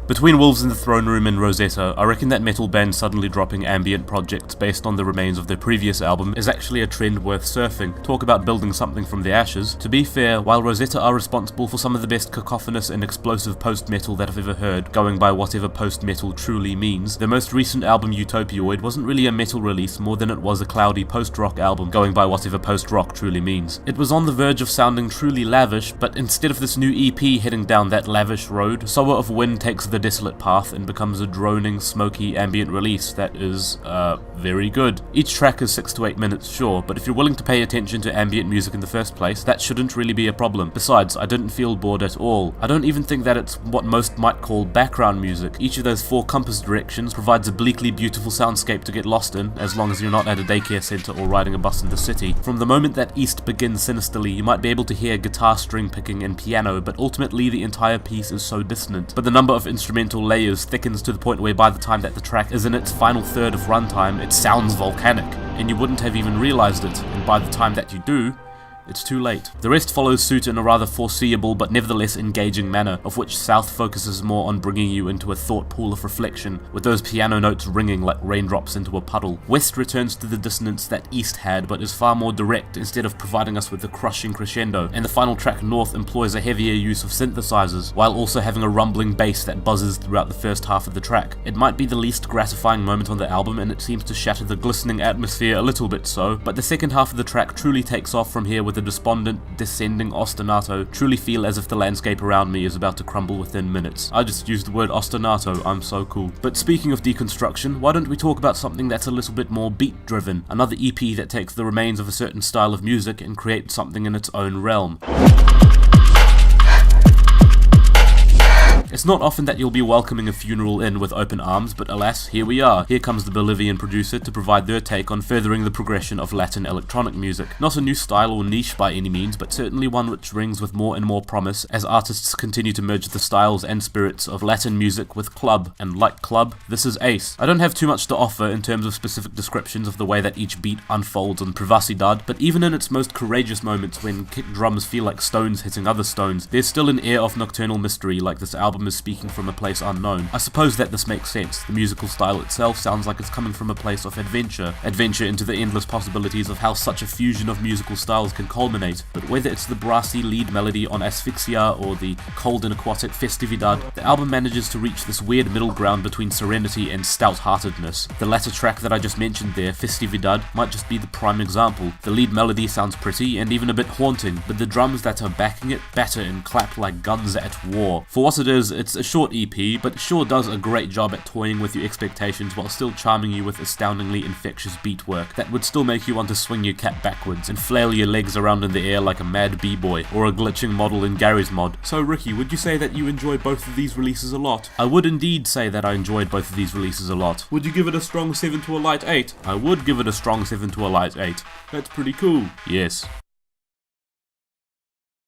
Between Wolves in the Throne Room and Rosetta, I reckon that metal bands suddenly dropping ambient projects based on the remains of their previous album is actually a trend worth surfing. Talk about building something from the ashes. To be fair, while Rosetta are responsible for some of the best cacophonous and explosive post-metal that I've ever heard, going by whatever post-metal truly means, their most recent album Utopioid wasn't really a metal release more than it was a cloudy post-rock album, going by whatever post-rock truly means. It was on the verge of sounding truly lavish, but instead of this new EP heading down that lavish road, Sower of Wind takes the desolate path and becomes a droning, smoky ambient release that is, very good. Each track is 6 to 8 minutes, sure, but if you're willing to pay attention to ambient music in the first place, that shouldn't really be a problem. Besides, I didn't feel bored at all. I don't even think that it's what most might call background music. Each of those 4 compass directions provides a bleakly beautiful soundscape to get lost in, as long as you're not at a daycare center or riding a bus in the city. From the moment that East begins sinisterly, you might be able to hear guitar string picking and piano, but ultimately the entire piece is so dissonant. But the number of instrumental layers thickens to the point where by the time that the track is in its final third of runtime, it sounds volcanic, and you wouldn't have even realized it, and by the time that you do, it's too late. The rest follows suit in a rather foreseeable but nevertheless engaging manner, of which South focuses more on bringing you into a thought pool of reflection, with those piano notes ringing like raindrops into a puddle. West returns to the dissonance that East had, but is far more direct instead of providing us with a crushing crescendo, and the final track North employs a heavier use of synthesizers, while also having a rumbling bass that buzzes throughout the first half of the track. It might be the least gratifying moment on the album, and it seems to shatter the glistening atmosphere a little bit so, but the second half of the track truly takes off from here with a despondent, descending ostinato. Truly feel as if the landscape around me is about to crumble within minutes. I just used the word ostinato, I'm so cool. But speaking of deconstruction, why don't we talk about something that's a little bit more beat driven? Another EP that takes the remains of a certain style of music and creates something in its own realm. It's not often that you'll be welcoming a funeral in with open arms, but alas, here we are. Here comes the Bolivian producer to provide their take on furthering the progression of Latin electronic music. Not a new style or niche by any means, but certainly one which rings with more and more promise as artists continue to merge the styles and spirits of Latin music with club, and like club, this is Ace. I don't have too much to offer in terms of specific descriptions of the way that each beat unfolds on Privacidad, but even in its most courageous moments when kick drums feel like stones hitting other stones, there's still an air of nocturnal mystery, like this album is speaking from a place unknown. I suppose that this makes sense. The musical style itself sounds like it's coming from a place of adventure into the endless possibilities of how such a fusion of musical styles can culminate. But whether it's the brassy lead melody on Asfixia or the cold and aquatic Festividad, the album manages to reach this weird middle ground between serenity and stout-heartedness. The latter track that I just mentioned there, Festividad, might just be the prime example. The lead melody sounds pretty and even a bit haunting, but the drums that are backing it batter and clap like guns at war. For what it is, it's a short EP, but it sure does a great job at toying with your expectations while still charming you with astoundingly infectious beat work that would still make you want to swing your cat backwards and flail your legs around in the air like a mad b-boy or a glitching model in Gary's mod. So Ricky, would you say that you enjoyed both of these releases a lot? I would indeed say that I enjoyed both of these releases a lot. Would you give it a strong 7 to a light 8? I would give it a strong 7 to a light 8. That's pretty cool. Yes.